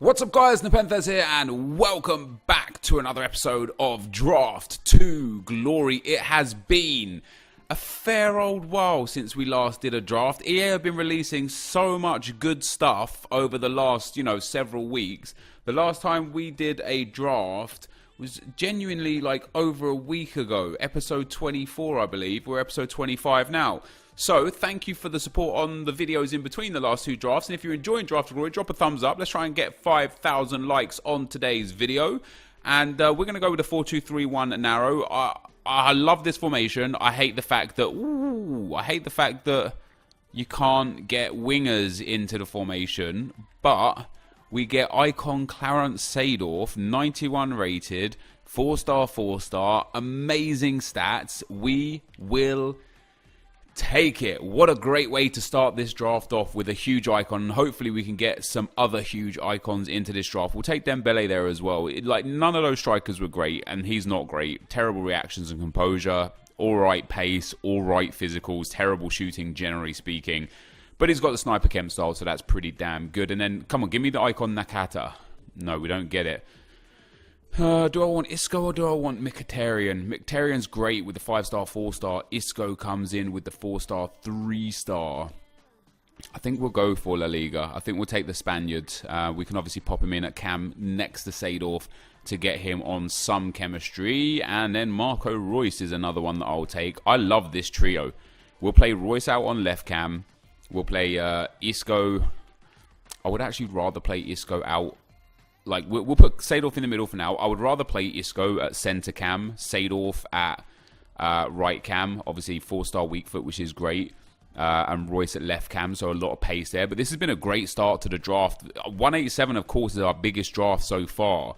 What's up guys, NepentheZ here and welcome back to another episode of Draft to Glory. It has been a fair old while since we last did a draft. EA have been releasing so much good stuff over the last, several weeks. The last time we did a draft was genuinely like over a week ago. Episode 24, I believe. We're episode 25 now. So, thank you for the support on the videos in between the last two drafts. And if you're enjoying Draft to Glory, drop a thumbs up. Let's try and get 5,000 likes on today's video. And we're going to go with a 4-2-3-1 narrow. I love this formation. I hate the fact that you can't get wingers into the formation. But we get icon Clarence Seedorf, 91 rated, 4-star, 4-star, amazing stats. We will take it. What a great way to start this draft off with a huge icon. Hopefully we can get some other huge icons into this draft. We'll take Dembele there as well. None of those strikers were great, and he's not great. Terrible reactions and composure. Alright pace, alright physicals, terrible shooting generally speaking. But he's got the sniper chem style, so that's pretty damn good. And then, come on, give me the icon Nakata. No, we don't get it. Do I want Isco or do I want Mkhitaryan? Mkhitaryan's great with the 5-star, 4-star. Isco comes in with the 4-star, 3-star. I think we'll go for La Liga. I think we'll take the Spaniard. We can obviously pop him in at cam next to Seedorf to get him on some chemistry. And then Marco Royce is another one that I'll take. I love this trio. We'll play Royce out on left cam. We'll play Isco. I would actually rather play Isco out. We'll put Seedorf in the middle for now. I would rather play Isco at centre cam, Seedorf at right cam. Obviously, 4-star weak foot, which is great. And Royce at left cam, so a lot of pace there. But this has been a great start to the draft. 187, of course, is our biggest draft so far.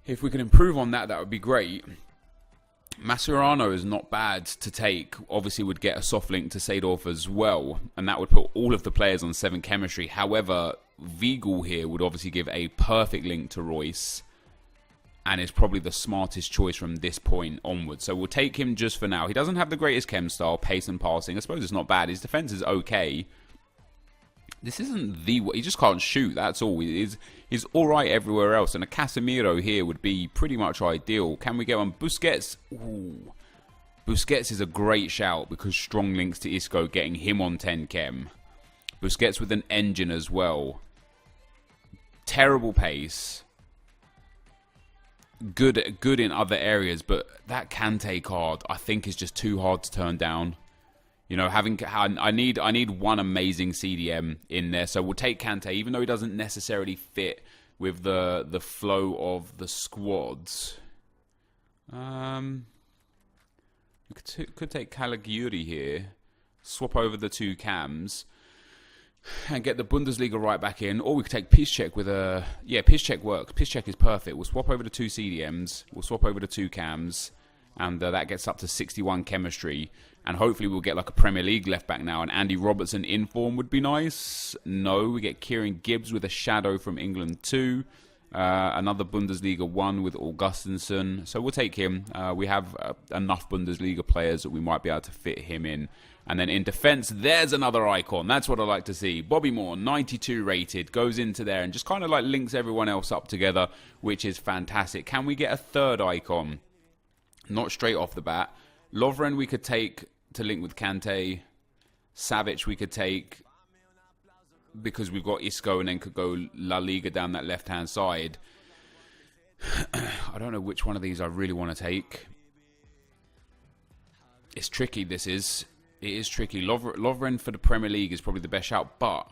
If we can improve on that, that would be great. Mascherano is not bad to take. Obviously, would get a soft link to Seedorf as well. And that would put all of the players on 7 chemistry. However, Weigl here would obviously give a perfect link to Royce. And is probably the smartest choice from this point onwards. So we'll take him just for now. He doesn't have the greatest chem style, pace and passing. I suppose it's not bad. His defense is okay. This isn't the... He just can't shoot, that's all. He's alright everywhere else. And a Casemiro here would be pretty much ideal. Can we get on Busquets? Ooh. Busquets is a great shout because strong links to Isco, getting him on 10 chem. Busquets with an engine as well. Terrible pace. Good in other areas, but that Kante card I think is just too hard to turn down. I need one amazing CDM in there, so we'll take Kante, even though he doesn't necessarily fit with the flow of the squads. We could take Caligiuri here, swap over the 2 cams, and get the Bundesliga right back in. Or we could take Piszczek with a... Yeah, Piszczek works. Piszczek is perfect. We'll swap over the 2 CDMs. We'll swap over the 2 cams. And that gets up to 61 chemistry. And hopefully we'll get like a Premier League left back now. And Andy Robertson in form would be nice. No, we get Kieran Gibbs with a shadow from England 2. Another Bundesliga 1 with Augustinsson. So we'll take him. We have enough Bundesliga players that we might be able to fit him in. And then in defense, there's another icon. That's what I like to see. Bobby Moore, 92 rated, goes into there and just kind of like links everyone else up together, which is fantastic. Can we get a third icon? Not straight off the bat. Lovren we could take to link with Kante. Savic we could take because we've got Isco and then could go La Liga down that left-hand side. I don't know which one of these I really want to take. It's tricky, this is. It is tricky. Lovren for the Premier League is probably the best shout, but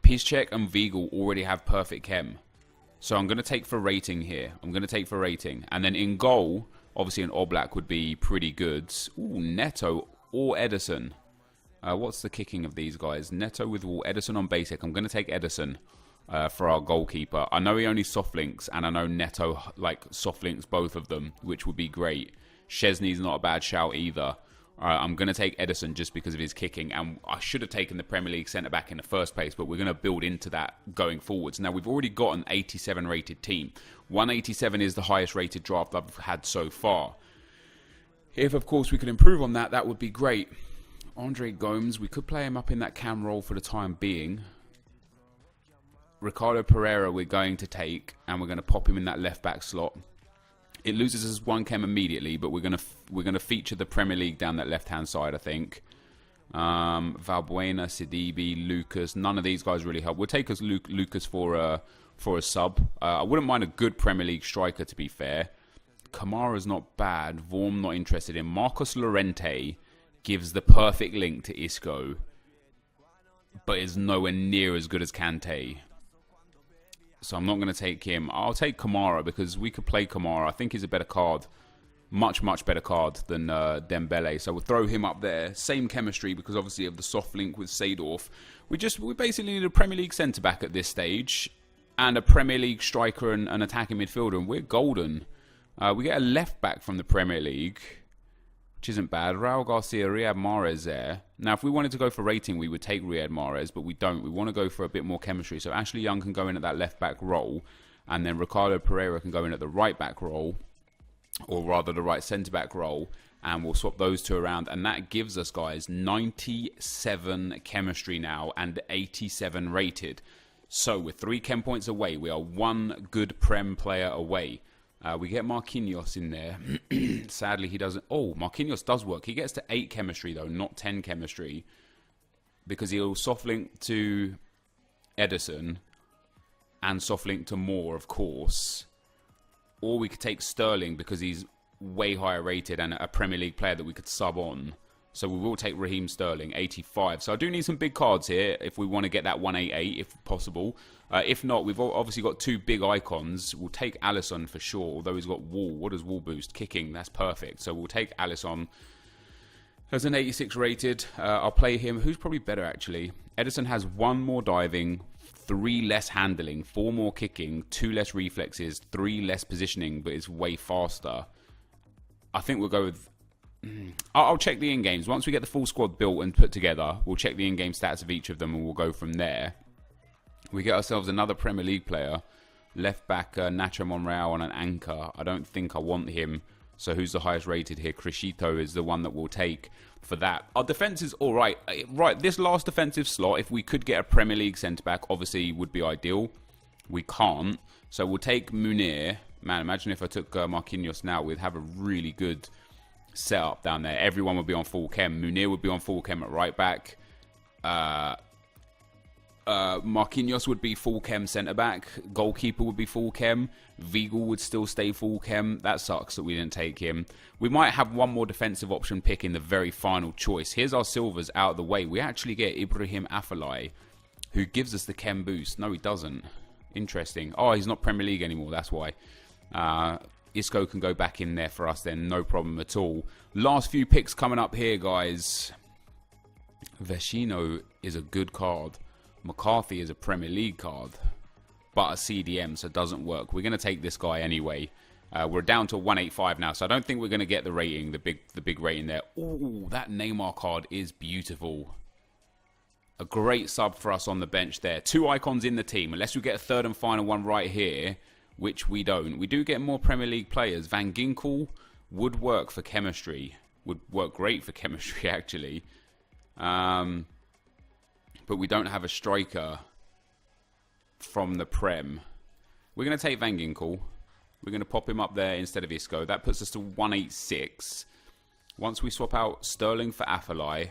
Piszczek and Weigl already have perfect chem. So I'm going to take for rating here. And then in goal, obviously an Oblak would be pretty good. Ooh, Neto or Ederson. What's the kicking of these guys? Neto with Ederson on basic. I'm going to take Ederson for our goalkeeper. I know he only soft links, and I know Neto soft links both of them, which would be great. Szczesny's not a bad shout either. I'm going to take Ederson just because of his kicking, and I should have taken the Premier League centre-back in the first place, but we're going to build into that going forwards. Now, we've already got an 87-rated team. 187 is the highest-rated draft I've had so far. If, of course, we could improve on that, that would be great. Andre Gomes, we could play him up in that cam role for the time being. Ricardo Pereira we're going to take, and we're going to pop him in that left back slot. It loses us 1 chem immediately, but we're gonna feature the Premier League down that left hand side, I think. Valbuena, Sidibe, Lucas, none of these guys really help. We'll take us Lucas for a sub. I wouldn't mind a good Premier League striker, to be fair. Kamara's not bad. Vorm not interested in. Marcos Llorente gives the perfect link to Isco, but is nowhere near as good as Kante. So I'm not going to take him. I'll take Kamara because we could play Kamara. I think he's a better card. Much, much better card than Dembele. So we'll throw him up there. Same chemistry because obviously of the soft link with Seedorf. We basically need a Premier League centre-back at this stage. And a Premier League striker and an attacking midfielder. And we're golden. We get a left-back from the Premier League, which isn't bad. Raul Garcia, Riyad Mahrez there. Now, if we wanted to go for rating, we would take Riyad Mahrez, but we don't. We want to go for a bit more chemistry. So Ashley Young can go in at that left-back role, and then Ricardo Pereira can go in at the right-back role, or rather the right centre-back role, and we'll swap those two around. And that gives us, guys, 97 chemistry now and 87 rated. So we're 3 chem points away. We are 1 good Prem player away. We get Marquinhos in there. Sadly, he doesn't... Oh, Marquinhos does work. He gets to 8 chemistry, though, not 10 chemistry. Because he'll soft link to Edison and soft link to Moore, of course. Or we could take Sterling because he's way higher rated and a Premier League player that we could sub on. So we will take Raheem Sterling, 85. So I do need some big cards here if we want to get that 188, if possible. If not, we've obviously got 2 big icons. We'll take Alisson for sure, although he's got Wall. What does Wall boost? Kicking, that's perfect. So we'll take Alisson as an 86 rated. I'll play him. Who's probably better, actually? Edison has 1 more diving, 3 less handling, 4 more kicking, 2 less reflexes, 3 less positioning, but it's way faster. I think we'll go with... I'll check the in-games. Once we get the full squad built and put together, we'll check the in-game stats of each of them and we'll go from there. We get ourselves another Premier League player. Left back Nacho Monreal on an anchor. I don't think I want him. So who's the highest rated here? Criscito is the one that we'll take for that. Our defence is alright. Right, this last defensive slot, if we could get a Premier League centre-back, obviously would be ideal. We can't. So we'll take Munir. Man, imagine if I took Marquinhos now. We'd have a really good... setup down there. Everyone would be on full chem. Munir would be on full chem at right back. Marquinhos would be full chem centre back. Goalkeeper would be full chem. Vigal would still stay full chem. That sucks that we didn't take him. We might have one more defensive option pick in the very final choice. Here's our silvers out of the way. We actually get Ibrahim Afellay, who gives us the chem boost. No, he doesn't. Interesting. Oh, he's not Premier League anymore. That's why. Isco can go back in there for us then, no problem at all. Last few picks coming up here, guys. Vecino is a good card. McCarthy is a Premier League card, but a CDM, so it doesn't work. We're going to take this guy anyway. We're down to 185 now, so I don't think we're going to get the rating, the big rating there. Ooh, that Neymar card is beautiful. A great sub for us on the bench there. 2 icons in the team, unless we get a third and final one right here, which we don't. We do get more Premier League players. Van Ginkel would work for chemistry. Would work great for chemistry, actually. But we don't have a striker from the Prem. We're going to take Van Ginkel. We're going to pop him up there instead of Isco. That puts us to 186. Once we swap out Sterling for Afellay,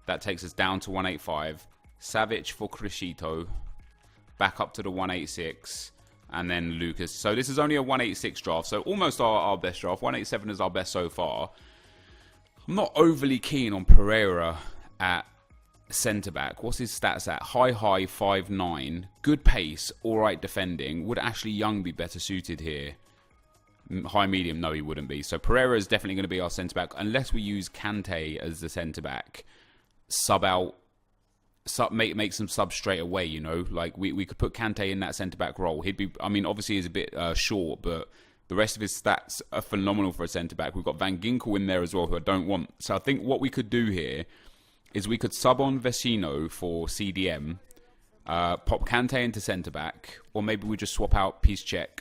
that takes us down to 185. Savic for Criscito. Back up to the 186. And then Lucas. So this is only a 186 draft. So almost our best draft. 187 is our best so far. I'm not overly keen on Pereira at centre-back. What's his stats at? High, 5'9". Good pace. Alright defending. Would Ashley Young be better suited here? High, medium? No, he wouldn't be. So Pereira is definitely going to be our centre-back. Unless we use Kante as the centre-back. Sub out. Make some subs straight away, you know. Like, we could put Kante in that centre-back role. He'd be... I mean, obviously he's a bit short, but the rest of his stats are phenomenal for a centre-back. We've got Van Ginkel in there as well, who I don't want. So I think what we could do here is we could sub on Vecino for CDM, pop Kante into centre-back, or maybe we just swap out Piszczek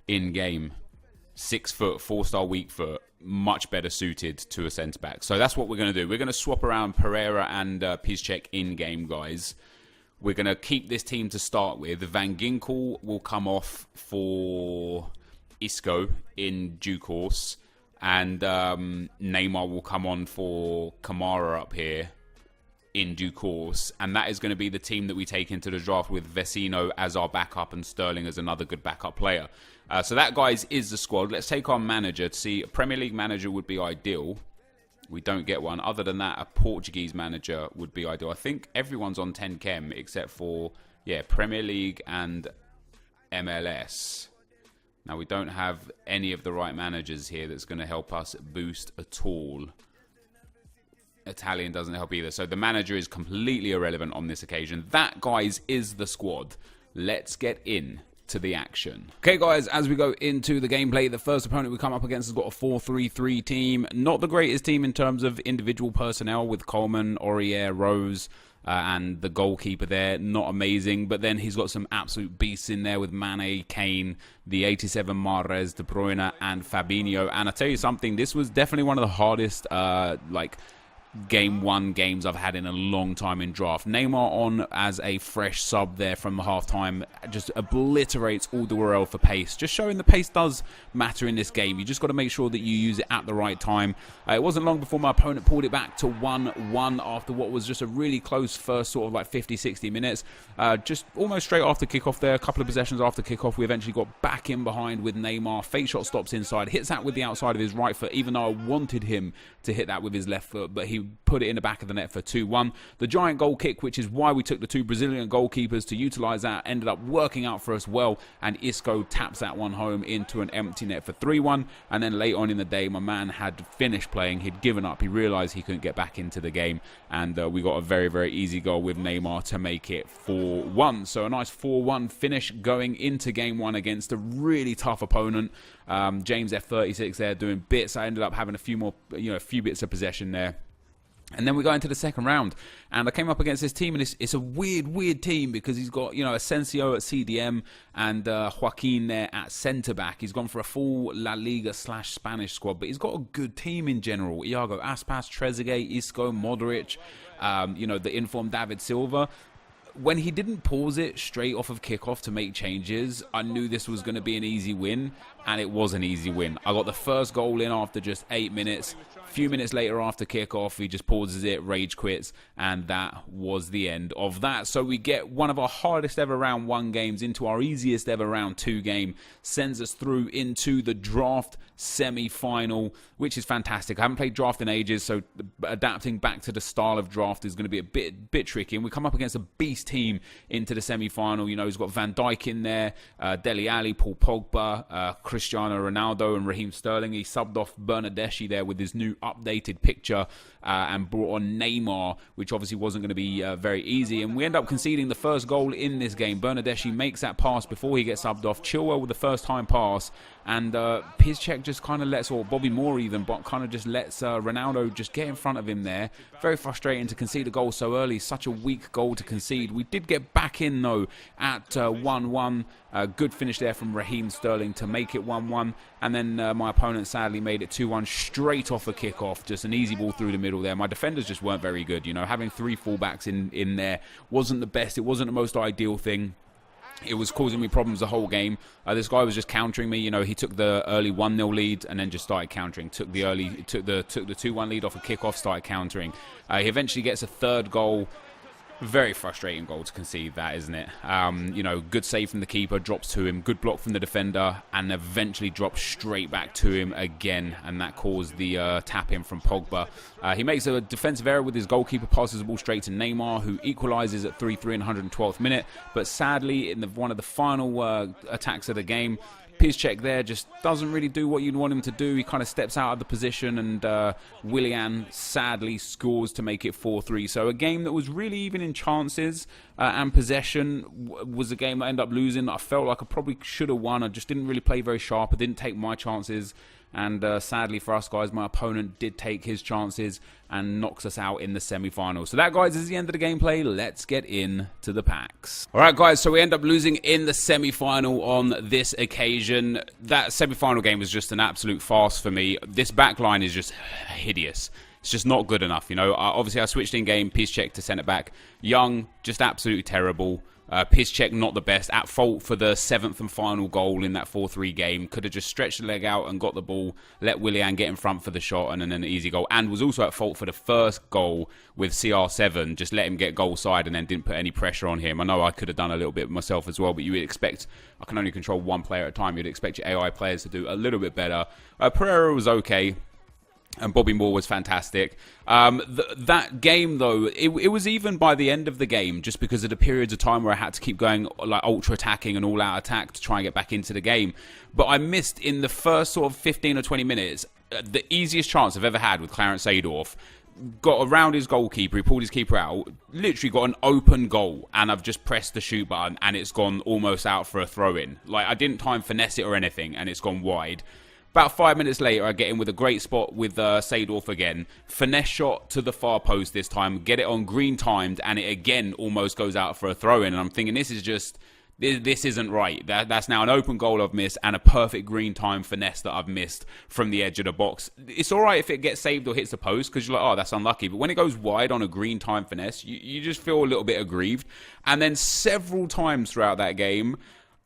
in-game. 6 foot, 4-star weak foot. Much better suited to a centre-back. So that's what we're going to do. We're going to swap around Pereira and Piszczek in-game, guys. We're going to keep this team to start with. Van Ginkel will come off for Isco in due course. And Neymar will come on for Kamara up here in due course. And that is going to be the team that we take into the draft with Vecino as our backup and Sterling as another good backup player. So that, guys, is the squad. Let's take our manager to see. A Premier League manager would be ideal. We don't get one. Other than that, a Portuguese manager would be ideal. I think everyone's on 10 chem except for, yeah, Premier League and MLS. Now, we don't have any of the right managers here that's going to help us boost at all. Italian doesn't help either. So the manager is completely irrelevant on this occasion. That, guys, is the squad. Let's get in to the action. Okay, guys, as we go into the gameplay, the first opponent we come up against has got a 4-3-3 team. Not the greatest team in terms of individual personnel with Coleman, Aurier, Rose, and the goalkeeper there. Not amazing, but then he's got some absolute beasts in there with Mane, Kane, the 87 Mahrez, De Bruyne, and Fabinho. And I tell you something, this was definitely one of the hardest, Game 1 games I've had in a long time in draft. Neymar on as a fresh sub there from the half-time just obliterates all the Royale for pace. Just showing the pace does matter in this game. You just got to make sure that you use it at the right time. It wasn't long before my opponent pulled it back to 1-1 after what was just a really close first sort of like 50-60 minutes. Just almost straight after kickoff there, a couple of possessions after kickoff, we eventually got back in behind with Neymar. Fake shot stops inside, hits that with the outside of his right foot, even though I wanted him to hit that with his left foot, but he put it in the back of the net for 2-1. The giant goal kick, which is why we took the two Brazilian goalkeepers to utilise that, ended up working out for us well, and Isco taps that one home into an empty net for 3-1. And then late on in the day, my man had finished playing. He'd given up. He realised he couldn't get back into the game, and we got a very, very easy goal with Neymar to make it 4-1. So a nice 4-1 finish going into game 1 against a really tough opponent. James F36 there doing bits. I ended up having a few bits of possession there. And then we go into the second round, and I came up against this team, and it's a weird team because he's got, Asensio at CDM and Joaquin there at centre-back. He's gone for a full La Liga / Spanish squad, but he's got a good team in general. Iago Aspas, Trezeguet, Isco, Modric, the informed David Silva. When he didn't pause it straight off of kickoff to make changes, I knew this was going to be an easy win, and it was an easy win. I got the first goal in after just 8 minutes. A few minutes later after kickoff, he just pauses it, rage quits, and that was the end of that. So we get one of our hardest ever round 1 games into our easiest ever round 2 game, sends us through into the draft semi-final, which is fantastic. I haven't played draft in ages, so adapting back to the style of draft is going to be a bit tricky. And we come up against a beast team into the semi-final. He's got Van Dijk in there, Dele Alli, Paul Pogba, Cristiano Ronaldo, and Raheem Sterling. He subbed off Bernardeschi there with his new updated picture and brought on Neymar, which obviously wasn't going to be very easy. And we end up conceding the first goal in this game. Bernardeschi makes that pass before he gets subbed off. Chilwell with the first time pass, and Piszczek just kind of lets, or Bobby Moore even, but kind of just lets Ronaldo just get in front of him there. Very frustrating to concede a goal so early. Such a weak goal to concede. We did get back in though at 1-1. Good finish there from Raheem Sterling to make it 1-1. And then my opponent sadly made it 2-1 straight off a kickoff. Just an easy ball through the middle there. My defenders just weren't very good. Having 3 fullbacks in there wasn't the best. It wasn't the most ideal thing. It was causing me problems the whole game. This guy was just countering me. He took the early 1-0 lead and then just started countering. Took the 2-1 lead off a kickoff, started countering. He eventually gets a third goal. Very frustrating goal to concede, that, isn't it? Good save from the keeper, drops to him. Good block from the defender, and eventually drops straight back to him again, and that caused the tap-in from Pogba. He makes a defensive error with his goalkeeper, passes the ball straight to Neymar, who equalises at 3-3 in the 112th minute. But sadly, in one of the final attacks of the game, Piszczek there just doesn't really do what you'd want him to do. He kind of steps out of the position, and Willian sadly scores to make it 4-3. So a game that was really even in chances and possession was a game I ended up losing. I felt like I probably should have won. I just didn't really play very sharp. I didn't take my chances. And sadly for us, guys, my opponent did take his chances and knocks us out in the semi-final. So that, guys, is the end of the gameplay. Let's get into the packs. All right, guys, so we end up losing in the semi-final on this occasion. That semi-final game was just an absolute farce for me. This back line is just hideous. It's just not good enough, you know. Obviously, I switched in game, Piszczek to centre back. Young, just absolutely terrible. Piszczek not the best, at fault for the 7th and final goal in that 4-3 game. Could have just stretched the leg out and got the ball, let Willian get in front for the shot and then an easy goal. And was also at fault for the first goal with CR7, just let him get goal side and then didn't put any pressure on him. I know I could have done a little bit myself as well, but you would expect, I can only control one player at a time, you'd expect your AI players to do a little bit better. Pereira was okay. And Bobby Moore was fantastic. That game, though, it was even by the end of the game, just because of the periods of time where I had to keep going like ultra attacking and all out attack to try and get back into the game. But I missed in the first sort of 15 or 20 minutes the easiest chance I've ever had with Clarence Seedorf. Got around his goalkeeper, he pulled his keeper out, literally got an open goal, and I've just pressed the shoot button and it's gone almost out for a throw-in. Like, I didn't time finesse it or anything, and it's gone wide. About 5 minutes later, I get in with a great spot with Seedorf again. Finesse shot to the far post this time. Get it on green timed, and it again almost goes out for a throw-in. And I'm thinking, this isn't right. That's now an open goal I've missed and a perfect green time finesse that I've missed from the edge of the box. It's all right if it gets saved or hits the post because you're like, oh, that's unlucky. But when it goes wide on a green time finesse, you just feel a little bit aggrieved. And then several times throughout that game,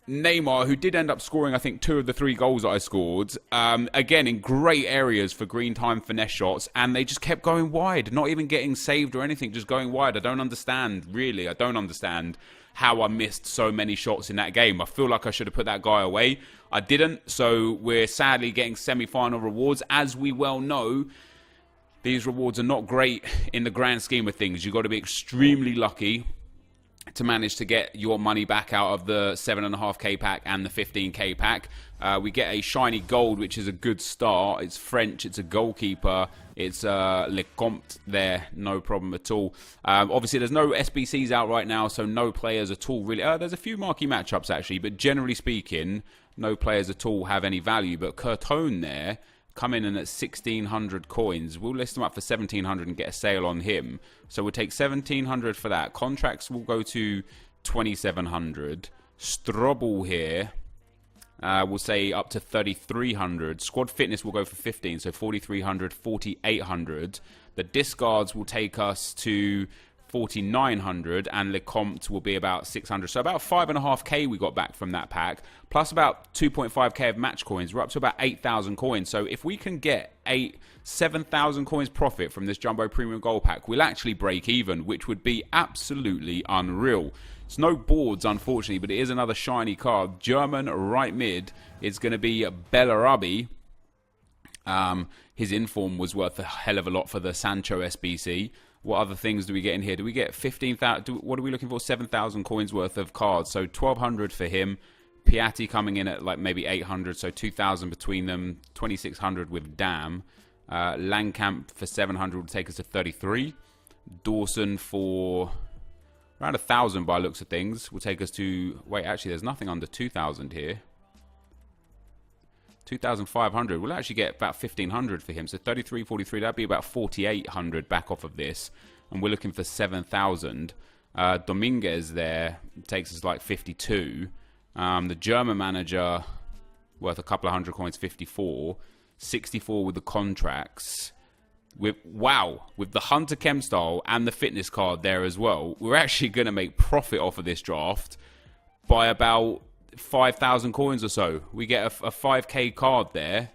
Neymar, who did end up scoring, I think, 2 of the 3 goals that I scored, again, in great areas for green time finesse shots, and they just kept going wide, not even getting saved or anything, just going wide. I don't understand, really. I don't understand how I missed so many shots in that game. I feel like I should have put that guy away. I didn't, so we're sadly getting semi-final rewards. As we well know, these rewards are not great in the grand scheme of things. You've got to be extremely lucky to manage to get your money back out of the 7.5k pack and the 15k pack. We get a shiny gold, which is a good start. It's French, it's a goalkeeper, it's Lecomte there, no problem at all. Obviously, there's no SBCs out right now, so no players at all really. There's a few marquee matchups actually, but generally speaking, no players at all have any value. But Curtone there, coming in at 1,600 coins. We'll list him up for 1,700 and get a sale on him. So we'll take 1,700 for that. Contracts will go to 2,700. Strobel here, we'll say up to 3,300. Squad fitness will go for 15, so 4,300, 4,800. The discards will take us to 4,900, and Lecomte will be about 600. So about 5.5k we got back from that pack, plus about 2.5k of match coins. We're up to about 8,000 coins. So if we can get 7,000 coins profit from this Jumbo Premium Gold Pack, we'll actually break even, which would be absolutely unreal. It's no boards, unfortunately, but it is another shiny card. German right mid is going to be Bellarabi. His inform was worth a hell of a lot for the Sancho SBC. What other things do we get in here? Do we get 15,000? What are we looking for? 7,000 coins worth of cards. So 1,200 for him. Piatti coming in at like maybe 800, so 2,000 between them. 2,600 with Dam. Langkamp for 700 will take us to 33. Dawson for around 1,000 by looks of things will take us to... Wait, actually, there's nothing under 2,000 here. 2,500. We'll actually get about 1,500 for him. So 33, 43, that'd be about 4,800 back off of this. And we're looking for 7,000. Dominguez there takes us like 52. The German manager worth a couple of hundred coins, 54. 64 with the contracts. With the Hunter Chem style and the fitness card there as well. We're actually going to make profit off of this draft by about 5,000 coins or so. We get a 5k card there.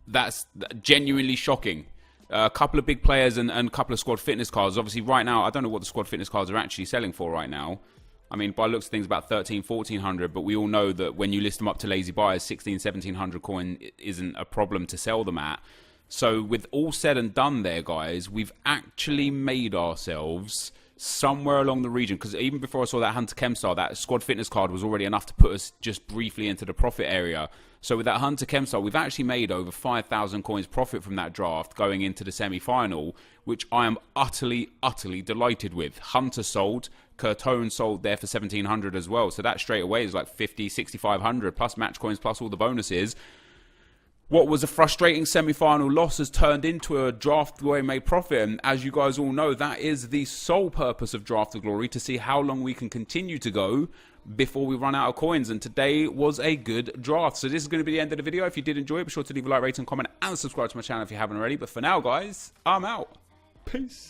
That's genuinely shocking. A couple of big players and a couple of squad fitness cards. Obviously, right now, I don't know what the squad fitness cards are actually selling for right now. I mean, by looks of things, about 1,400, but we all know that when you list them up to lazy buyers, 1,700 coin isn't a problem to sell them at. So with all said and done there, guys, we've actually made ourselves somewhere along the region, because even before I saw that Hunter Chem star, that squad fitness card was already enough to put us just briefly into the profit area. So with that Hunter Chem star, we've actually made over 5,000 coins profit from that draft going into the semi-final, which I am utterly, utterly delighted with. Hunter sold, Curtone sold there for 1,700 as well. So that straight away is like 50, 6,500 plus match coins plus all the bonuses. What was a frustrating semi-final loss has turned into a Draft Glory made profit. And as you guys all know, that is the sole purpose of Draft the Glory, to see how long we can continue to go before we run out of coins, and today was a good draft. So this is going to be the end of the video. If you did enjoy it, be sure to leave a like, rate, and comment, and subscribe to my channel if you haven't already. But for now, guys, I'm out. Peace.